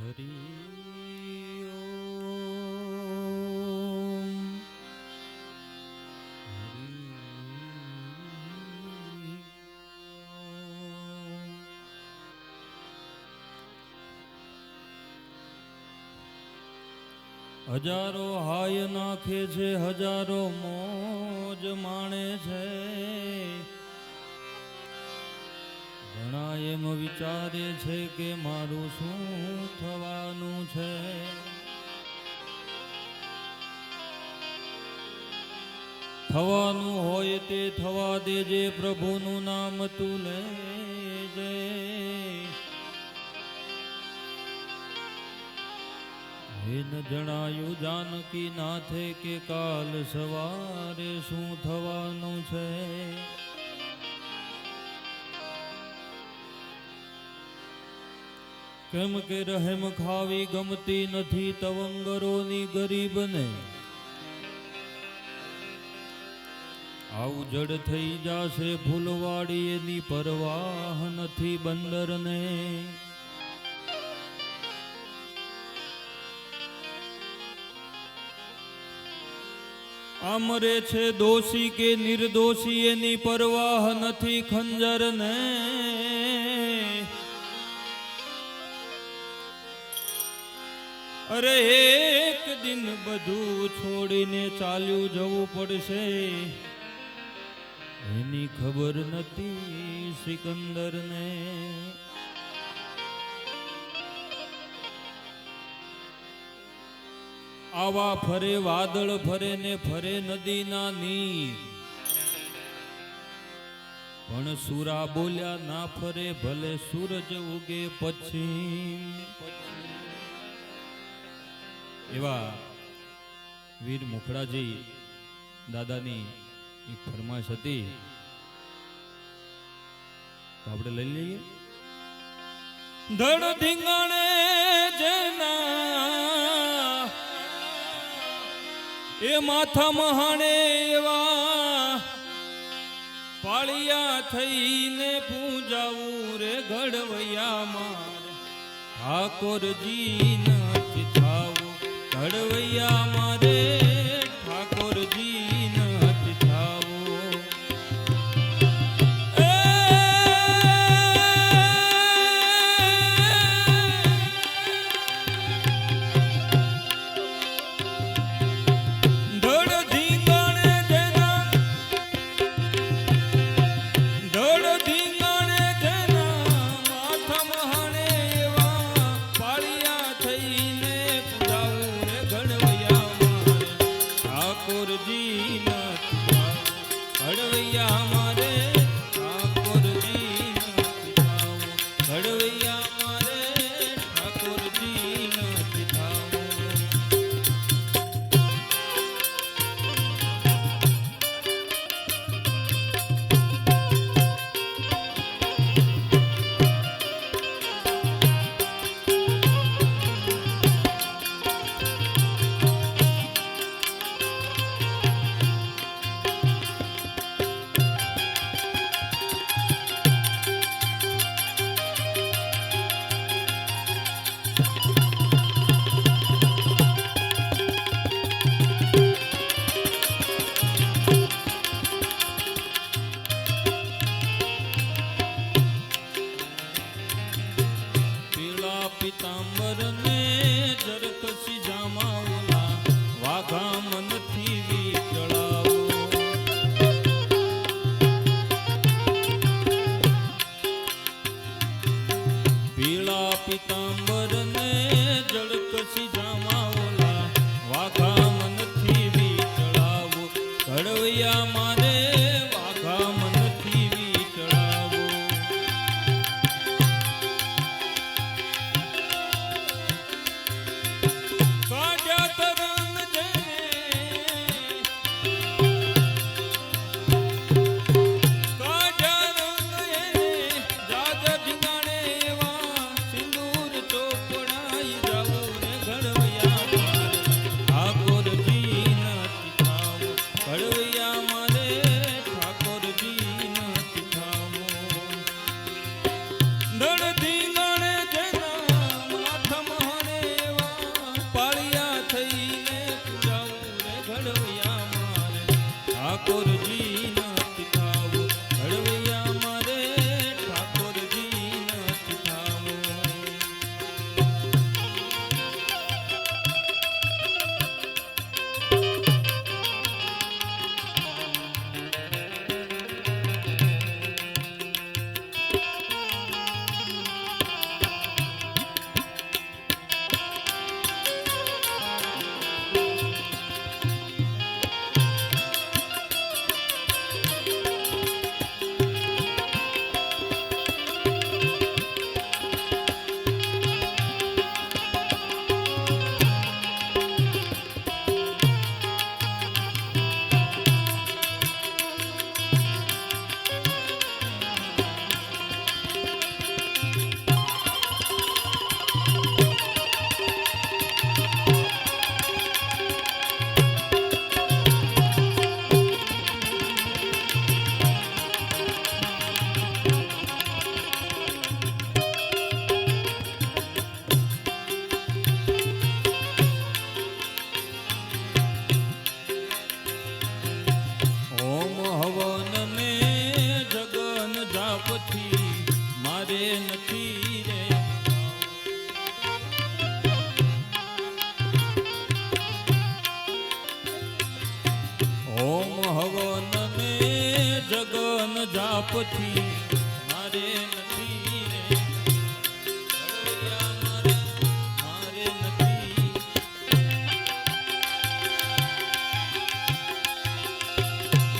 હરિ હજારો હાય નાખે છે, હજારો મોજ માણે છે, ઘણા એમ વિચારે છે કે મારું શું થવાનું છે. થવાનું હોય તે થવા દેજે, પ્રભુનું નામ તું લેજે. ન જણાયું જાનકી નાથે કે કાલ સવારે શું થવાનું છે. કેમ કે રહેમ ખાવી ગમતી નથી તવંગરોની ગરીબને. આવું જડ થઈ જાશે ફૂલવાડી એની પરવાહ નથી બંદરને. આમરે છે દોષી કે નિર્દોષી એની પરવાહ નથી ખંજરને. અરે એક દિન બધું છોડીને ચાલ્યું જવું પડશે, એની ખબર નથી સિકંદરને. આવા ફરે વાદળ ફરે ને ફરે નદીના નીર, પણ સુરા બોલ્યા ના ફરે ભલે સૂરજ ઉગે પશ્ચિમ. એવા વીર મુખડાજી દાદાની એક ફરમાશ હતી, તો આપણે લઈ લઈએ. ધડ ધીંગાણે જેના એ માથા મહાણે એવા પાળિયા થઈને પૂજાવું રે ઘડવૈયામાં ઠાકોરજી નથી થાવું. ઘડવૈયા મારે ઠાકોરજી નથી થાવું. પિતાંબર ને જરકસી જામાવલા વાઘા મનથી વિચળાવો. પીળા પિતાંબર ને જરકસી જામાવલા વાઘા મનથી વિચળાવો. ઘડવૈયા મારે વાઘા મનથી વિચળાવો. સિંદૂર ચોપ પછી મારે નથી રે ઘડવૈયા મારે નથી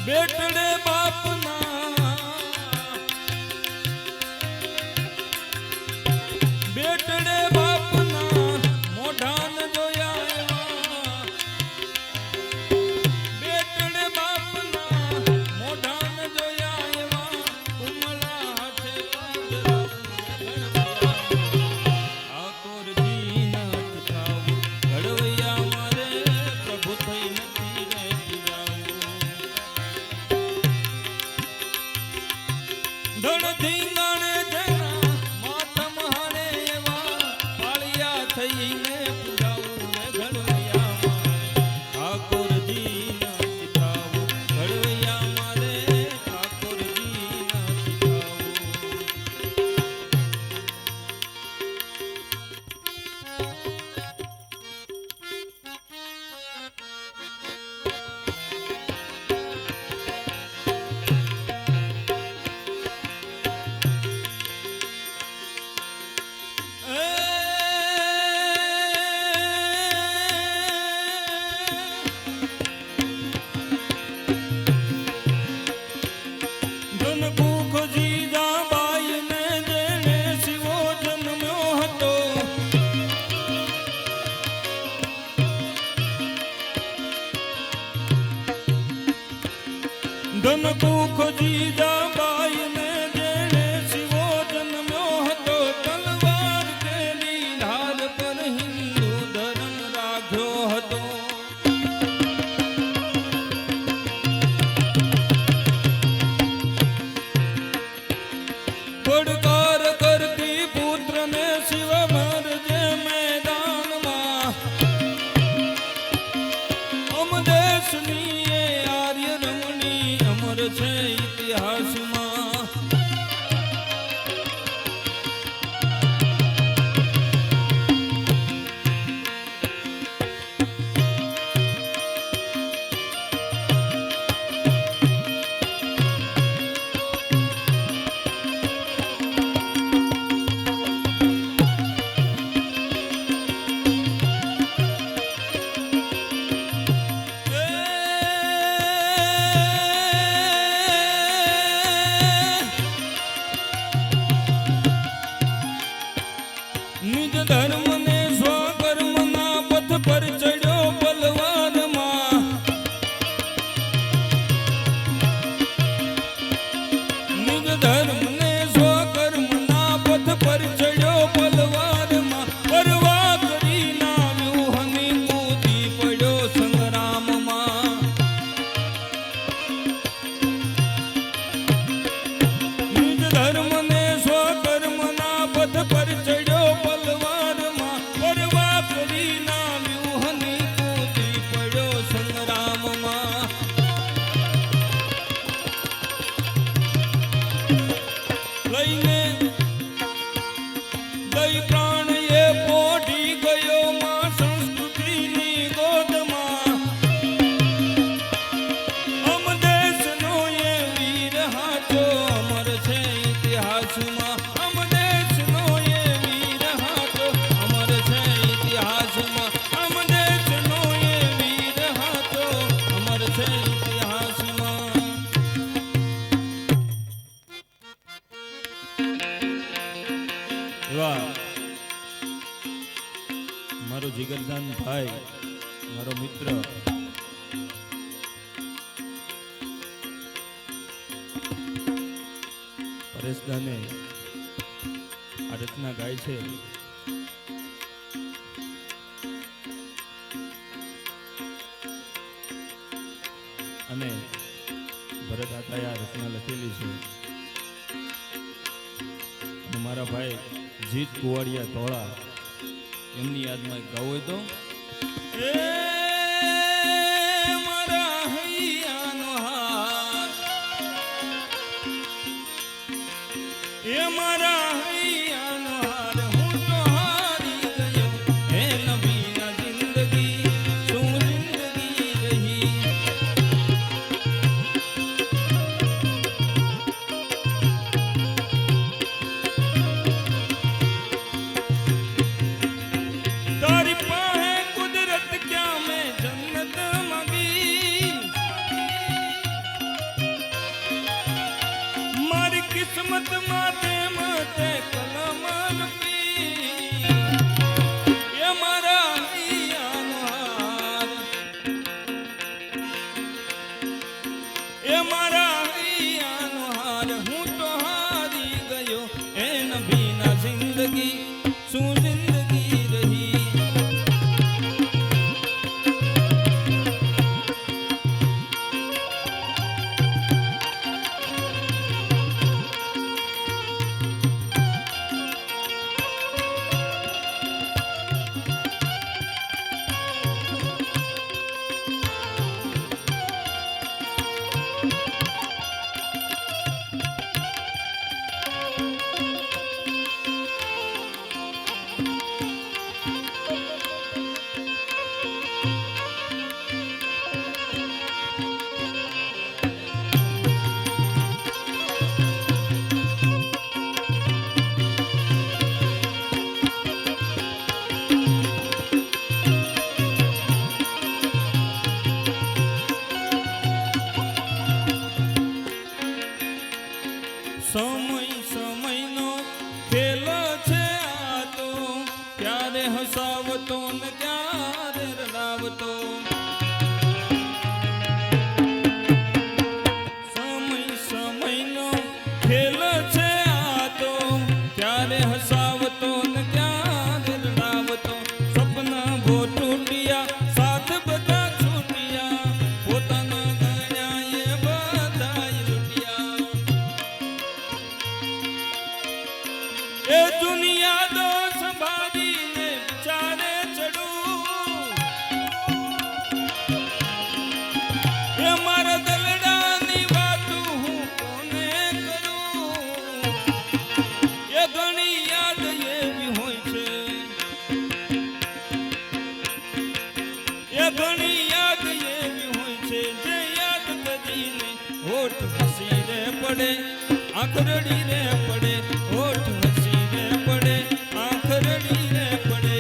બેટડે બાપના બેટડે બાપના મોઢાન જોયા બેટડે બાપના મોઢાન જોયા એવા ઉમળા હાથે ઠાકોરજી ના ચિતાવું ઘડવૈયા મારે પ્રભુ થઈ નથી રે ધણ ધીંગાણે જેના માતમ હારે એવા પાળિયા થઈને પૂજાવું ને ઘડવૈયા મારે ઠાકોરજી ના ચિતાવું ઘડવૈયા મારે ઠાકોરજી ના ચિતાવું ધન કુખ જીજાબાઈ ને જેણે શિવો જન્મ્યો હતો તલવાર તેની ધાર પર હિન્દુ ધર્મ રાખ્યો હતો પડકાર કરતી પુત્રને શિવ મરજે મેદાનમાં અમ દેશની એ આર્ય રમણી અમર છે ઇતિહાસમાં નિજ ધર્મ ને સ્વકર્મના પથ પર ચડ્યો બલવાનમાં નિજ ધર્મ ને સ્વકર્મના પથ પર ચડ્યો બલવાનમાં પરવા કરી ના વ્યુહની કૂદી પડ્યો સંગ્રામમાં નિજ ધર્મ ને સ્વકર્મના પથ પર ચડ્યો બલવાનમાં પરવા કરી ના વ્યુહની કૂદી પડ્યો સંગ્રામમાં લઈને દઈ પ્રાણ એ પોઢી ગયો માં સંસ્કૃતિની ગોદમાં અમ દેશનો એ વીર હાથો અમર છે ઇતિહાસમાં અમ દેશનો એ વીર હાથો અમર છે ઇતિહાસમાં અમ દેશનો એ વીર હાથો અમર છે ઇતિહાસમાં એવા મારો જીગરદાન ભાઈ મારો મિત્ર પરેશદાને આ રચના ગાય છે અને ભરત આતાએ આ રચના લખેલી છે અને મારા ભાઈ જીત કુવાડિયા ધોળા એમની યાદમાં એક ગાવું હોય તો મારા હૈયાનો હાર એ મારા હૈયાનો હાર હું તો હારી ગયો હે નબીના જિંદગી શું જિંદગી રહી શું જિંદગી રહી. સમયનો ખેલ છે આ તો, ક્યારે હસાવતો ને ક્યારે રડાવતો. સમયનો ખેલ છે આ તો, ક્યારે હસાવતો ને ક્યારે રડાવતો. સપના બહુ તૂટ્યા, સાથ બધા છૂટ્યા, પોતાના ગણ્યા એ બધા લૂટ્યા. એ દુનિયા દો સંભાળીને ચારે ચડું, એ મારા દલડાની વાતું હું કોને કરું. એ ઘણી યાદ એવી હોય છે, એ ઘણી યાદ એવી હોય છે, જે યાદ કરીને હોઠ હસી રે પડે, આંખ રડી રે પડે. હોઠ હસી રે પડે, આંખ રડી રે પડે.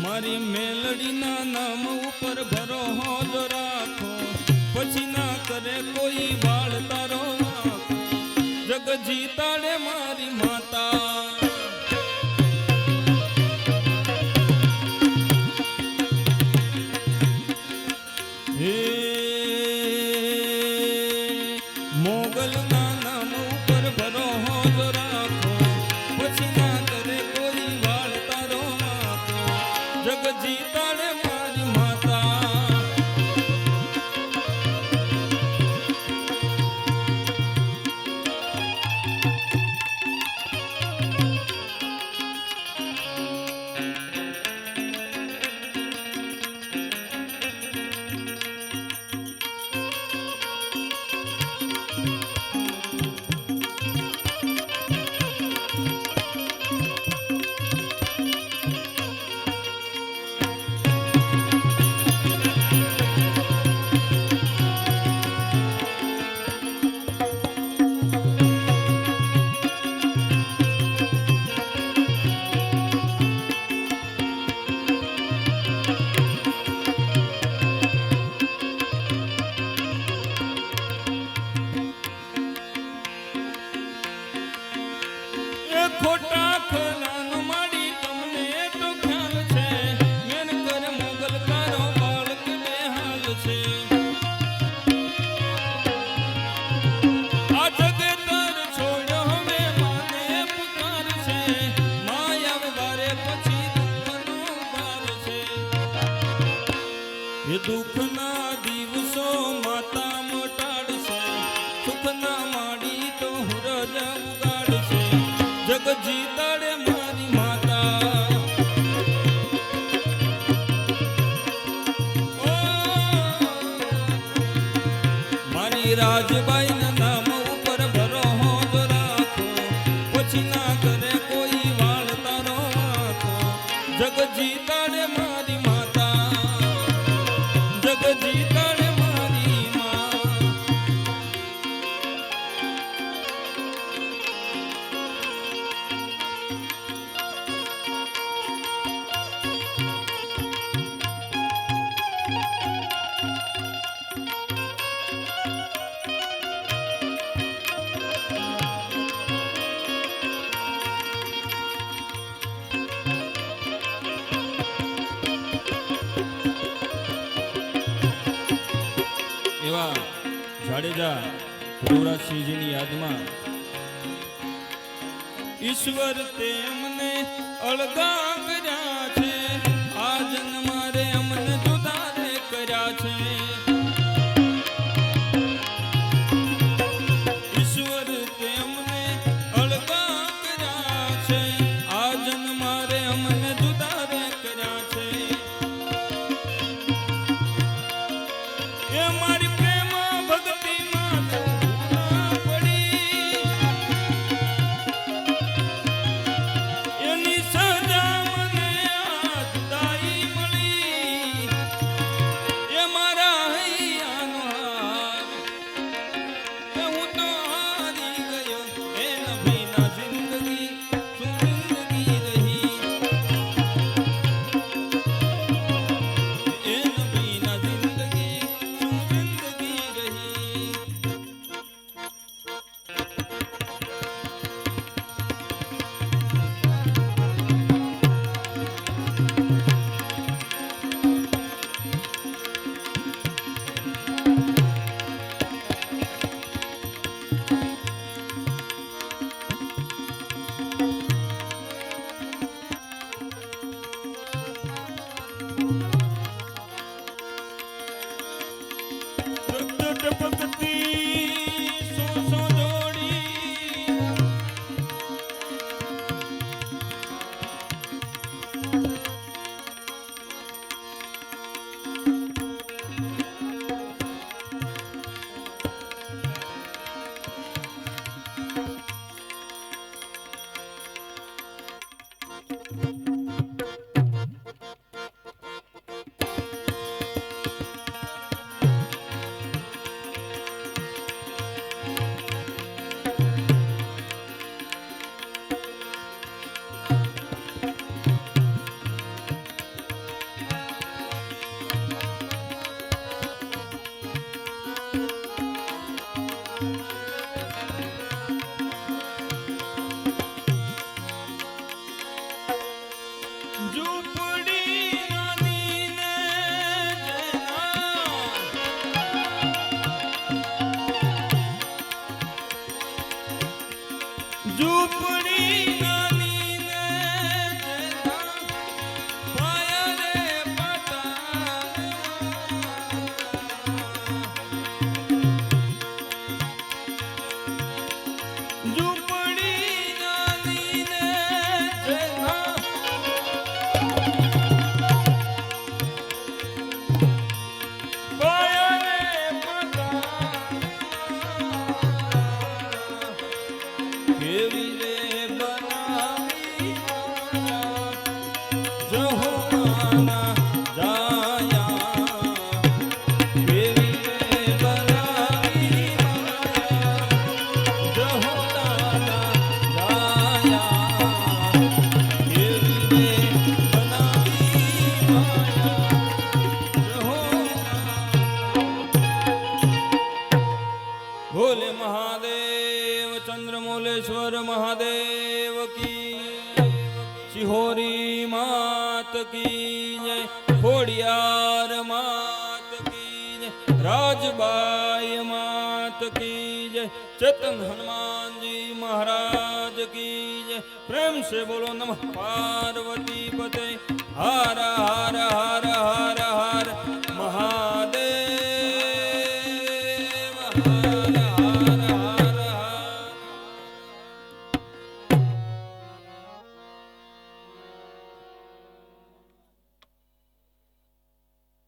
મારી મેલડીના નામ ઉપર ભરોહો જ રાખો, પછી ના કરે કોઈ વાળ તારો નાખો. જગ જીતાડે મારી માતા, હે મોગલના નામ ઉપર ભરોહો જ રાખો, પછી ના કરે કોઈ વાળ તારો નાખો. જગ જીતાડે મારી માતા. ખોટા ખરાનો માડી તમને તો ખ્યાલ છે, મેન કર મોગલ તારો બાળક બેહાલ છે. આ જગતર છોડ્યો હવે માને પુકાર છે, માયા વારે પછી દુઃખનો ભાર છે. એ દુઃખના દિવસો માતા મટાડશે, સુખના માડી તો હુરજ ઉગાડશે. જગ જીતાડે મારી માતા, ઓ મારી રાજબાઈના નામ ઉપર ભરોહો જ રાખો, પછી ના કરે કોઈ વાળ તારો નાખો. જગ જીતાડે મારી માતા, જગ જીતાડે મારી મા. રાજા ધ્રુવરાજસિંહજીની યાદમાં ઈશ્વર તેમને અળગા કર્યા છે, આ જન્મમાં રે અમને જુદા રે કર્યા છે। ઈશ્વર તેમને અળગા કર્યા છે, આ જન્મમાં રે અમને જુદા રે કર્યા છે। એ મારી પ્રેમ ભક્તિમાં પડી, એની સજા મને આ જુદાઈ મળી। એ મારા હૈયાનો હાર, કે હું તો હારી ગયો, એના વિના જિંદગી શું જિંદગી રહી। એના વિના જિંદગી શું જિંદગી રહી। ટપકતી સોસો જોડી, ઝૂંપડી નાની ને ઝૂંપડી નાની ને પાયા રે પતા। ઝૂંપડી નાની ને કેવી રે બનાવી જહોના જાયા, કેવી રે બનાવી જહોના જાયા, કેવી રે બનાવી જહોના। ભોલે મહાદેવ ચંદ્રમૌલેશ્વર મહાદેવ કી, સિહોરી માત કી જય, ખોડિયાર માત કી જય, રાજબાઈ માત કી જય, ચેતન હનુમાનજી महाराज की जय। प्रेम से बोलो नमः पार्वती पते, हर हर हर हर हर महादेव हर।